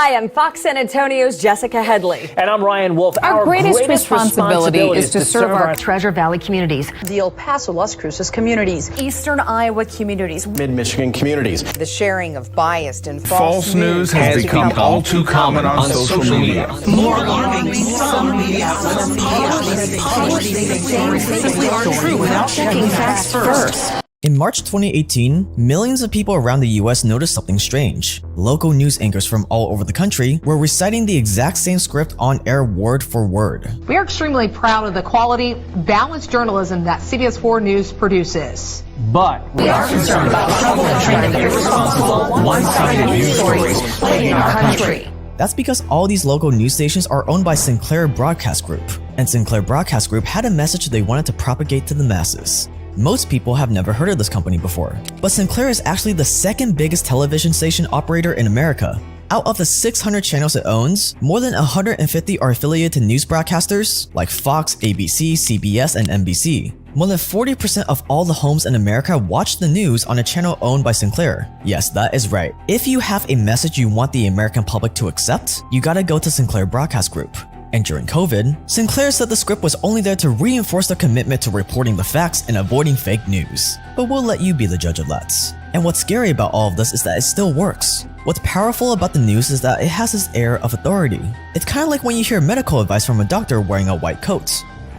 Hi, I'm Fox San Antonio's Jessica Headley. And I'm Ryan Wolf. Our greatest responsibility is to serve our Treasure Valley communities, the El Paso, Las Cruces communities, Eastern Iowa communities, Mid-Michigan communities. The sharing of biased and false news has become all too common on social media. More alarmingly, some media outlets publish things simply aren't true without checking facts first. In March 2018, millions of people around the US noticed something strange. Local news anchors from all over the country were reciting the exact same script on air word for word. We are extremely proud of the quality, balanced journalism that CBS 4 News produces. But we are concerned about trouble and trend of irresponsible, one-sided news stories plaguing our country. That's because all these local news stations are owned by Sinclair Broadcast Group, and Sinclair Broadcast Group had a message they wanted to propagate to the masses. Most people have never heard of this company before, but Sinclair is actually the second biggest television station operator in America. Out of the 600 channels it owns, more than 150 are affiliated to news broadcasters like Fox, ABC, CBS, and NBC. More than 40% of all the homes in America watch the news on a channel owned by Sinclair. Yes, that is right. If you have a message you want the American public to accept, you gotta go to Sinclair Broadcast Group. And during COVID, Sinclair said the script was only there to reinforce their commitment to reporting the facts and avoiding fake news. But we'll let you be the judge of that. And what's scary about all of this is that it still works. What's powerful about the news is that it has this air of authority. It's kind of like when you hear medical advice from a doctor wearing a white coat.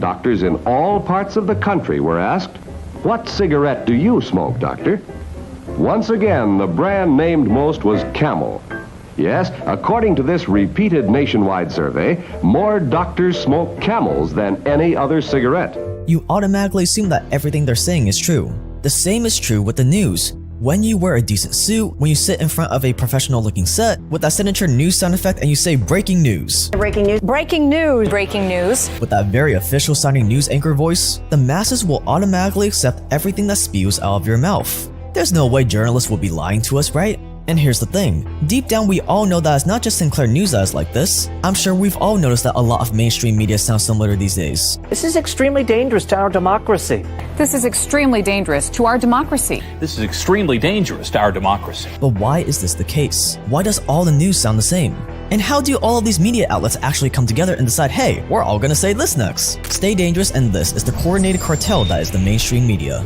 Doctors in all parts of the country were asked, "What cigarette do you smoke, doctor?" Once again, the brand named most was Camel. Yes, according to this repeated nationwide survey, more doctors smoke Camels than any other cigarette. You automatically assume that everything they're saying is true. The same is true with the news. When you wear a decent suit, when you sit in front of a professional-looking set with that signature news sound effect and you say breaking news. Breaking news. Breaking news. Breaking news. With that very official-sounding news anchor voice, the masses will automatically accept everything that spews out of your mouth. There's no way journalists will be lying to us, right? And here's the thing, deep down we all know that it's not just Sinclair News that is like this. I'm sure we've all noticed that a lot of mainstream media sounds similar these days. This is extremely dangerous to our democracy. This is extremely dangerous to our democracy. This is extremely dangerous to our democracy. But why is this the case? Why does all the news sound the same? And how do all of these media outlets actually come together and decide, hey, we're all gonna say this next? Stay dangerous, and this is the coordinated cartel that is the mainstream media.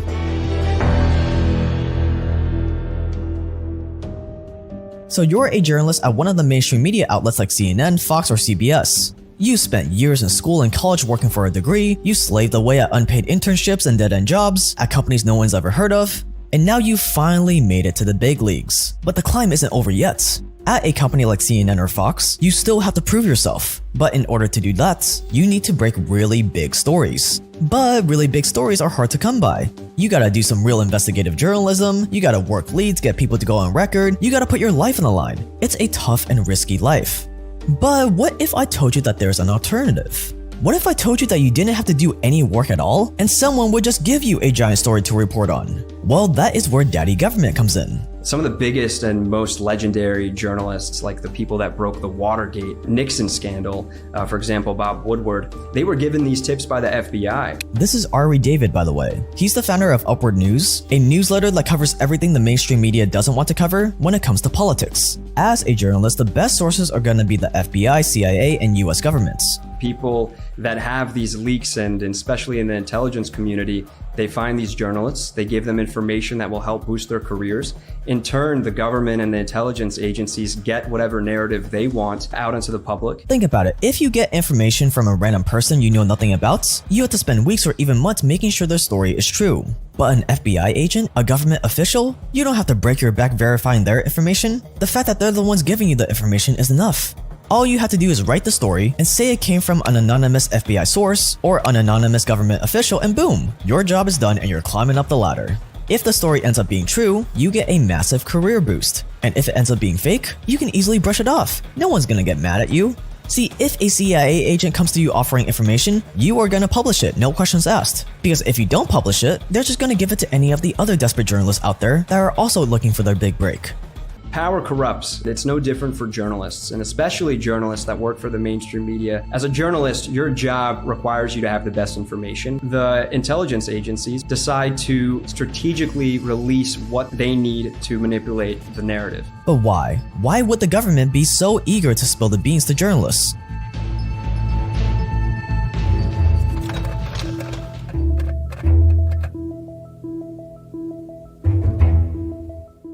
So you're a journalist at one of the mainstream media outlets like CNN, Fox, or CBS. You spent years in school and college working for a degree, you slaved away at unpaid internships and dead-end jobs at companies no one's ever heard of, and now you finally made it to the big leagues. But the climb isn't over yet. At a company like CNN or Fox, you still have to prove yourself. But in order to do that, you need to break really big stories. But really big stories are hard to come by. You gotta do some real investigative journalism, you gotta work leads, get people to go on record, you gotta put your life on the line. It's a tough and risky life. But what if I told you that there's an alternative? What if I told you that you didn't have to do any work at all, and someone would just give you a giant story to report on? Well, that is where Daddy Government comes in. Some of the biggest and most legendary journalists, like the people that broke the Watergate Nixon scandal, for example, Bob Woodward, they were given these tips by the FBI. This is Ari David, by the way. He's the founder of Upward News, a newsletter that covers everything the mainstream media doesn't want to cover when it comes to politics. As a journalist, the best sources are gonna be the FBI, CIA, and US governments. People that have these leaks, and especially in the intelligence community, they find these journalists, they give them information that will help boost their careers. In turn, the government and the intelligence agencies get whatever narrative they want out into the public. Think about it. If you get information from a random person you know nothing about, you have to spend weeks or even months making sure their story is true. But an FBI agent, a government official, you don't have to break your back verifying their information. The fact that they're the ones giving you the information is enough. All you have to do is write the story and say it came from an anonymous FBI source or an anonymous government official, and boom, your job is done and you're climbing up the ladder. If the story ends up being true, you get a massive career boost. And if it ends up being fake, you can easily brush it off. No one's gonna get mad at you. See, if a CIA agent comes to you offering information, you are gonna publish it, no questions asked. Because if you don't publish it, they're just gonna give it to any of the other desperate journalists out there that are also looking for their big break. Power corrupts. It's no different for journalists, and especially journalists that work for the mainstream media. As a journalist, your job requires you to have the best information. The intelligence agencies decide to strategically release what they need to manipulate the narrative. But why? Why would the government be so eager to spill the beans to journalists?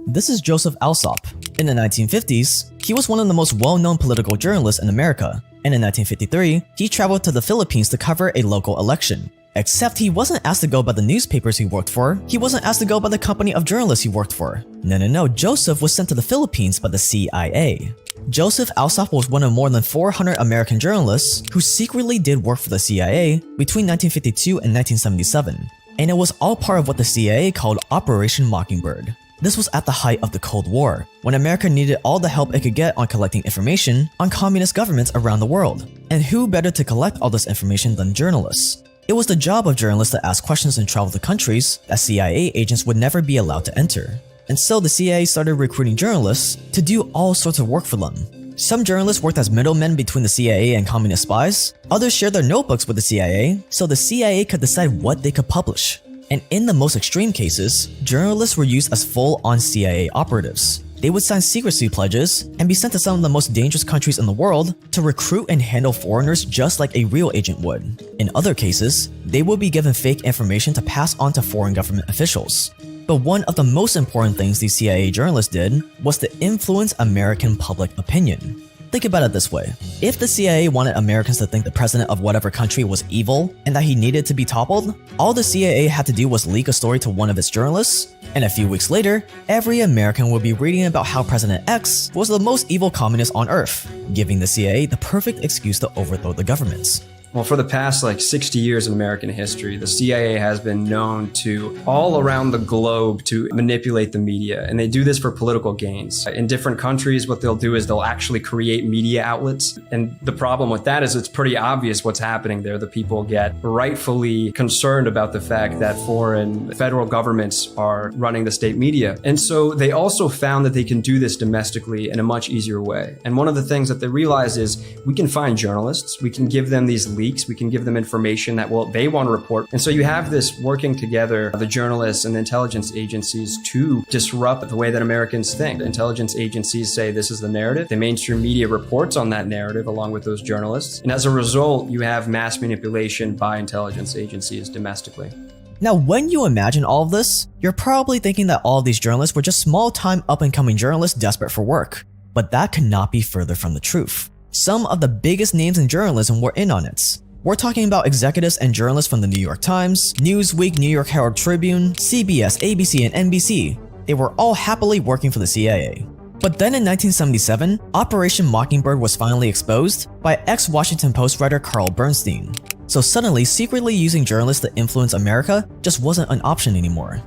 This is Joseph Alsop. In the 1950s, he was one of the most well-known political journalists in America, and in 1953, he traveled to the Philippines to cover a local election. Except he wasn't asked to go by the newspapers he worked for, he wasn't asked to go by the company of journalists he worked for. No, Joseph was sent to the Philippines by the CIA. Joseph Alsop was one of more than 400 American journalists who secretly did work for the CIA between 1952 and 1977, and it was all part of what the CIA called Operation Mockingbird. This was at the height of the Cold War, when America needed all the help it could get on collecting information on communist governments around the world. And who better to collect all this information than journalists? It was the job of journalists to ask questions and travel to countries that CIA agents would never be allowed to enter. And so the CIA started recruiting journalists to do all sorts of work for them. Some journalists worked as middlemen between the CIA and communist spies, others shared their notebooks with the CIA, so the CIA could decide what they could publish. And in the most extreme cases, journalists were used as full-on CIA operatives. They would sign secrecy pledges and be sent to some of the most dangerous countries in the world to recruit and handle foreigners just like a real agent would. In other cases, they would be given fake information to pass on to foreign government officials. But one of the most important things these CIA journalists did was to influence American public opinion. Think about it this way. If the CIA wanted Americans to think the president of whatever country was evil and that he needed to be toppled, all the CIA had to do was leak a story to one of its journalists, and a few weeks later, every American would be reading about how President X was the most evil communist on Earth, giving the CIA the perfect excuse to overthrow the governments. Well, for the past 60 years in American history, the CIA has been known to, all around the globe, to manipulate the media, and they do this for political gains. In different countries, what they'll do is they'll actually create media outlets, and the problem with that is it's pretty obvious what's happening there. The people get rightfully concerned about the fact that foreign federal governments are running the state media, and so they also found that they can do this domestically in a much easier way. And one of the things that they realize is we can find journalists, we can give them these leaks, we can give them information that they want to report. And so you have this working together, the journalists and the intelligence agencies, to disrupt the way that Americans think. The intelligence agencies say this is the narrative. The mainstream media reports on that narrative along with those journalists. And as a result, you have mass manipulation by intelligence agencies domestically. Now, when you imagine all of this, you're probably thinking that all of these journalists were just small-time up-and-coming journalists desperate for work. But that could not be further from the truth. Some of the biggest names in journalism were in on it. We're talking about executives and journalists from the New York Times, Newsweek, New York Herald Tribune, CBS, ABC, and NBC. They were all happily working for the CIA. But then in 1977, Operation Mockingbird was finally exposed by ex-Washington Post writer Carl Bernstein. So suddenly, secretly using journalists to influence America just wasn't an option anymore.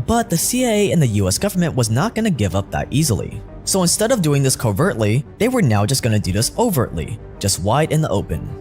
But the CIA and the US government was not going to give up that easily. So instead of doing this covertly, they were now just going to do this overtly, just wide in the open.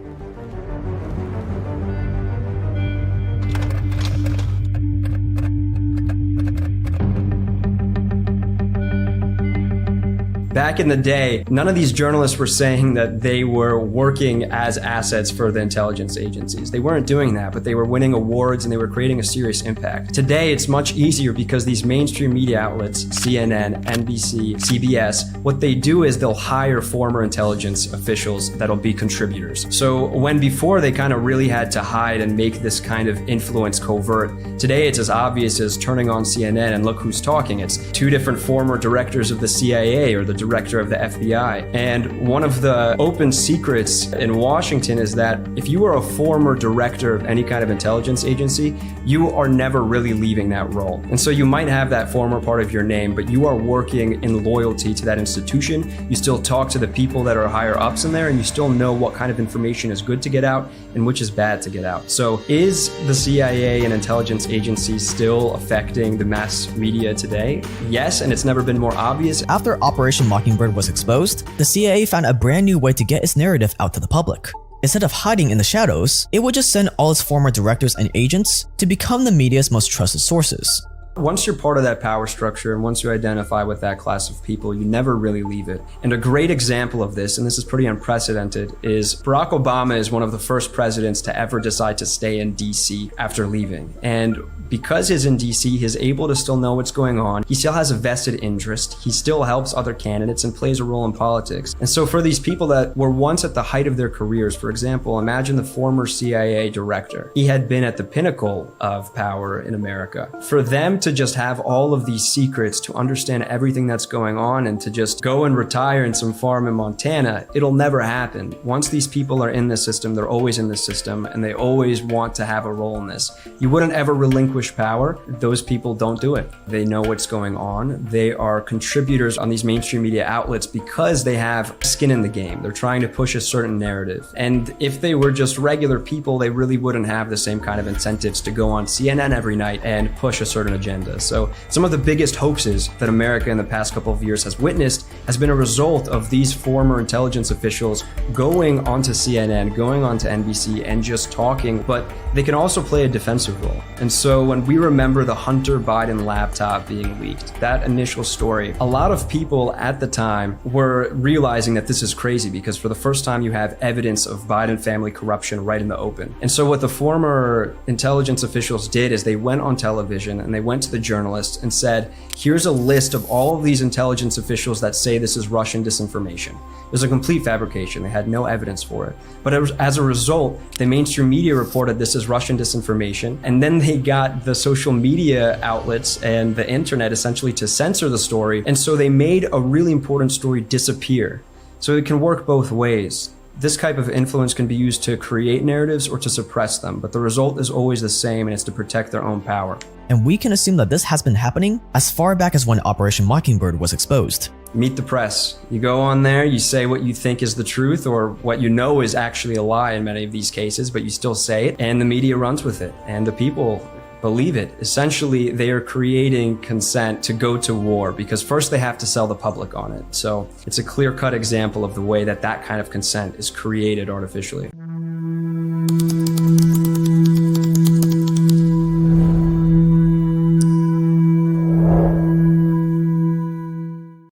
Back in the day, none of these journalists were saying that they were working as assets for the intelligence agencies. They weren't doing that, but they were winning awards and they were creating a serious impact. Today, it's much easier because these mainstream media outlets, CNN, NBC, CBS, what they do is they'll hire former intelligence officials that'll be contributors. So when before they kind of really had to hide and make this kind of influence covert, today it's as obvious as turning on CNN and look who's talking. It's two different former directors of the CIA or the director of the FBI. And one of the open secrets in Washington is that if you are a former director of any kind of intelligence agency, you are never really leaving that role. And so you might have that former part of your name, but you are working in loyalty to that institution. You still talk to the people that are higher ups in there, and you still know what kind of information is good to get out and which is bad to get out. So is the CIA and intelligence agencies still affecting the mass media today? Yes, and it's never been more obvious. After Operation Mockingbird was exposed, the CIA found a brand new way to get its narrative out to the public. Instead of hiding in the shadows, it would just send all its former directors and agents to become the media's most trusted sources. Once you're part of that power structure and once you identify with that class of people, you never really leave it. And a great example of this, and this is pretty unprecedented, is Barack Obama is one of the first presidents to ever decide to stay in DC after leaving. And because he's in DC, he's able to still know what's going on. He still has a vested interest. He still helps other candidates and plays a role in politics. And so for these people that were once at the height of their careers, for example, imagine the former CIA director. He had been at the pinnacle of power in America. For them to just have all of these secrets, to understand everything that's going on, and to just go and retire in some farm in Montana, it'll never happen. Once these people are in the system, they're always in the system, and they always want to have a role in this. You wouldn't ever relinquish power. Those people don't do it. They know what's going on. They are contributors on these mainstream media outlets because they have skin in the game. They're trying to push a certain narrative. And if they were just regular people, they really wouldn't have the same kind of incentives to go on CNN every night and push a certain agenda. So some of the biggest hoaxes that America in the past couple of years has witnessed has been a result of these former intelligence officials going onto CNN, going onto NBC, and just talking, but they can also play a defensive role. And so when we remember the Hunter Biden laptop being leaked, that initial story, a lot of people at the time were realizing that this is crazy because for the first time you have evidence of Biden family corruption right in the open. And so what the former intelligence officials did is they went on television and they went to the journalists and said, here's a list of all of these intelligence officials that say this is Russian disinformation. It was a complete fabrication. They had no evidence for it. But as a result, the mainstream media reported this is Russian disinformation. And then they got the social media outlets and the internet essentially to censor the story. And so they made a really important story disappear. So it can work both ways. This type of influence can be used to create narratives or to suppress them, but the result is always the same, and it's to protect their own power. And we can assume that this has been happening as far back as when Operation Mockingbird was exposed. Meet the press. You go on there, you say what you think is the truth or what you know is actually a lie in many of these cases, but you still say it, and the media runs with it, and the people believe it. Essentially, they are creating consent to go to war because first they have to sell the public on it. So it's a clear-cut example of the way that that kind of consent is created artificially.